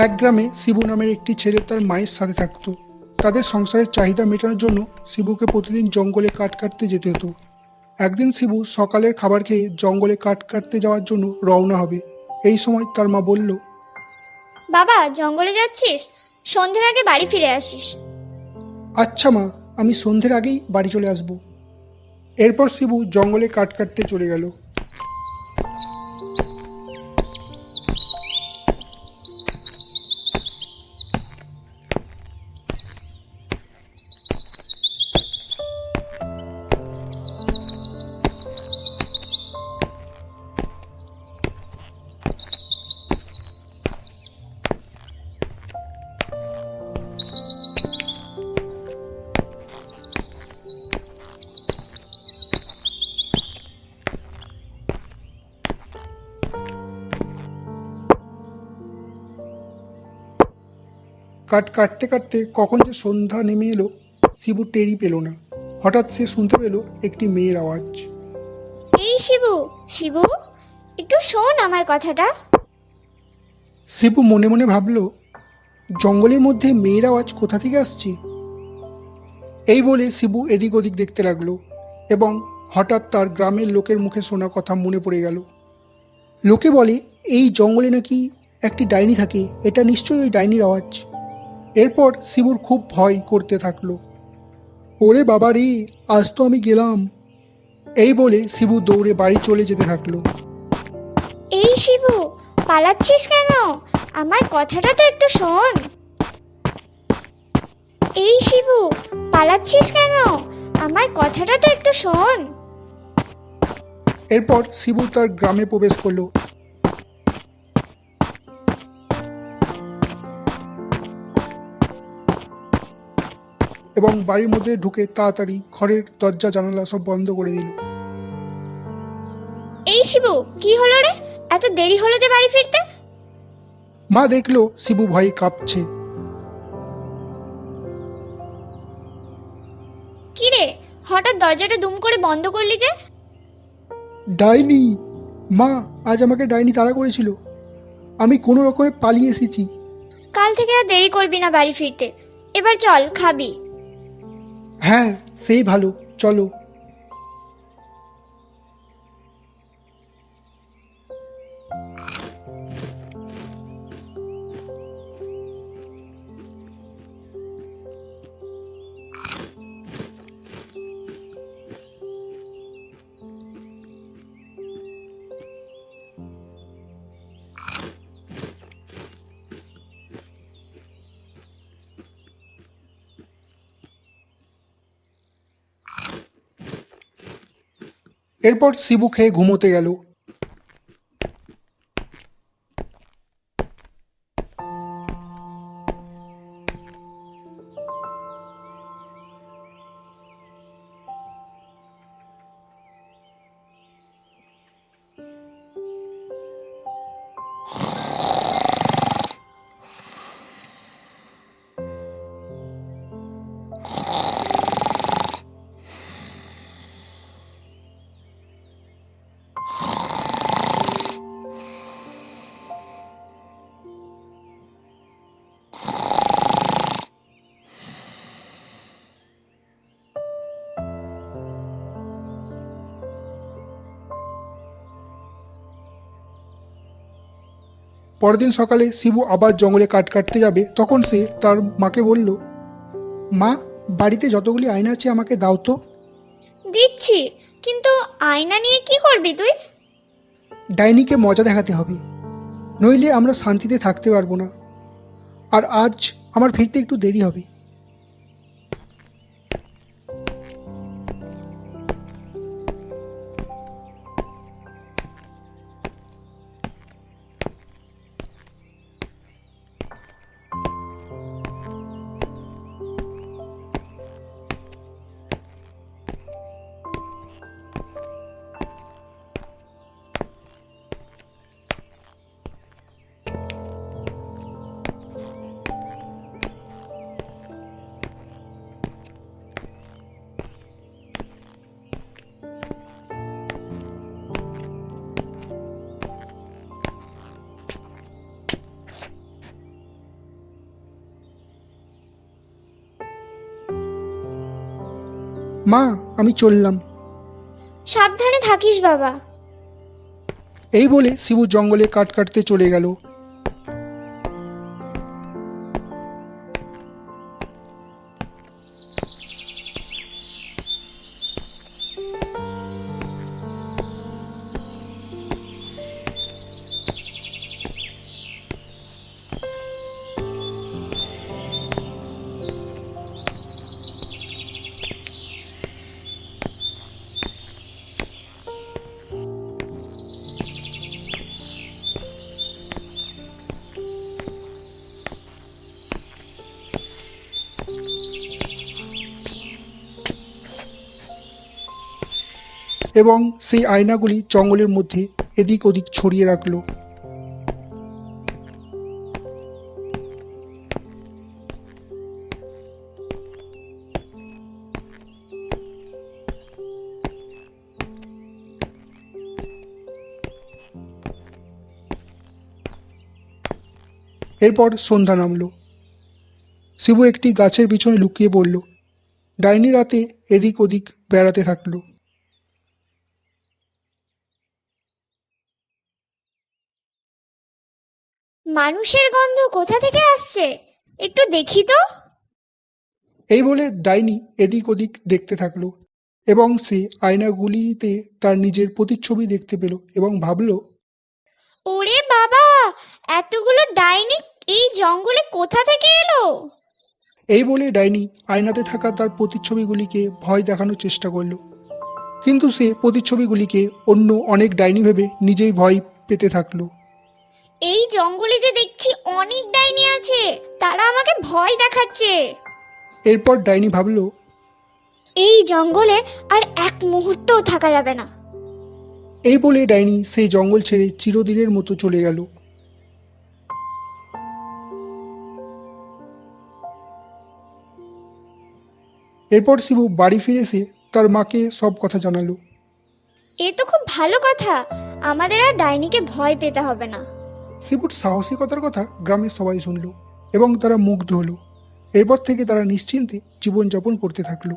এক গ্রামে শিবু নামের একটি ছেলে তার মায়ের সাথে থাকতো। তাদের সংসারের চাহিদা মেটানোর জন্য শিবুকে প্রতিদিন জঙ্গলে কাঠ কাটতে যেতে হতো। একদিন শিবু সকালের খাবার খেয়ে জঙ্গলে কাঠ কাটতে যাওয়ার জন্য রওনা হবে। এই সময় তার মা বলল, বাবা, জঙ্গলে যাচ্ছিস? সন্ধ্যের আগে বাড়ি ফিরে আসিস। আচ্ছা মা, আমি সন্ধ্যের আগেই বাড়ি চলে আসব। এরপর শিবু জঙ্গলে কাঠ কাটতে চলে গেল। কাঠ কাটতে কাটতে কখন যে সন্ধ্যা নেমে এলো শিবু টেরই পেল না। হঠাৎ সে শুনতে পেল একটি মেয়ের আওয়াজ। এই শিবু, শিবু, একটু শোন আমার কথাটা। শিবু মনে মনে ভাবল, জঙ্গলের মধ্যে মেয়ের আওয়াজ কোথা থেকে আসছে। এই বলে শিবু এদিক ওদিক দেখতে লাগলো এবং হঠাৎ তার গ্রামের লোকের মুখে শোনা কথা মনে পড়ে গেল। লোকে বলে এই জঙ্গলে নাকি একটি ডাইনি থাকে, এটা নিশ্চয়ই ওই ডাইনির আওয়াজ। এরপর শিবুর খুব ভয় করতে থাকলো। ওরে বাবা রে, আজ তো আমি গেলাম। এই বলে শিবু দৌড়ে বাড়ি চলে যেতে থাকলো। এই শিবু, পালাচ্ছিস কেন? আমার কথাটা তো একটু শোন। এই শিবু, পালাচ্ছিস কেন? আমার কথাটা তো একটু শোন। এরপর শিবু তার গ্রামে প্রবেশ করলো এবং বাড়ির মধ্যে ঢুকে তাড়াতাড়ি ঘরের দরজা জানালা সব বন্ধ করে দিল। এই শিবু, কি হলো রে? এত দেরি হলো যে বাড়ি ফিরতে? মা দেখলো শিবু ভয়ে কাঁপছে। কি রে, হঠাৎ দরজাটা দুম করে বন্ধ করলি যে? ডাইনি! মা, আজ আমাকে ডাইনি তাড়া করেছিল। আমি কোনো রকমে পালিয়ে এসেছি। কাল থেকে আর দেরি করবি না বাড়ি ফিরতে। এবার চল, খাবি। হ্যাঁ, সেই ভালো, চলো। এরপর শিবু খেয়ে ঘুমোতে গেল। পরদিন সকালে শিবু আবার জঙ্গলে কাঠ কাটতে যাবে, তখন সে তার মাকে বলল, মা, বাড়িতে যতগুলি আয়না আছে আমাকে দাও তো। দিচ্ছি, কিন্তু আয়না নিয়ে কি করবি তুই? ডাইনিকে মজা দেখাতে হবে, নইলে আমরা শান্তিতে থাকতে পারবো না। আর আজ আমার ফিরতে একটু দেরি হবে। মা, আমি চললাম। সাবধানে থাকিস বাবা। এই বলে শিবু জঙ্গলে কাঠ কাটতে চলে গেল। এবং সেই আয়নাগুলি জঙ্গলের মধ্যে এদিক ওদিক ছড়িয়ে রাখলো। এরপর সন্ধ্যা নামলো। শিবু একটি গাছের পিছনে লুকিয়ে পড়ল। ডাইনি রাতে এদিক ওদিক বেড়াতে থাকলো। মানুষের গন্ধ কোথা থেকে আসছে, একটু দেখি তো। এই বলে ডাইনি এদিক ওদিক দেখতে থাকলো এবং সে আয়নাগুলিতে তার নিজের প্রতিচ্ছবি দেখতে পেল এবং ভাবল, ওরে বাবা, এতগুলো ডাইনি এই জঙ্গলে কোথা থেকে এলো? এই বলে ডাইনি আয়নাতে থাকা তার প্রতিচ্ছবিগুলিকে ভয় দেখানোর চেষ্টা করলো। কিন্তু সে প্রতিচ্ছবিগুলিকে অন্য অনেক ডাইনি ভেবে নিজেই ভয় পেতে থাকলো। এই জঙ্গলে যে দেখছি অনেক ডাইনি আছে, তারা আমাকে ভয় দেখাচ্ছে। এরপর ডাইনি ভাবল, এই জঙ্গলে আর এক মুহূর্তও থাকা যাবে না। এই বলে ডাইনি সেই জঙ্গল ছেড়ে চিরদিনের মতো চলে গেল। এরপর শিবু বাড়ি ফিরে এসে তার মাকে সব কথা জানালো। এ তো খুব ভালো কথা, আমাদের আর ডাইনিকে ভয় পেতে হবে না। শিবুর সাহসিকতার কথা গ্রামের সবাই শুনল এবং তারা মুগ্ধ হলো। এরপর থেকে তারা নিশ্চিন্তে জীবনযাপন করতে থাকলো।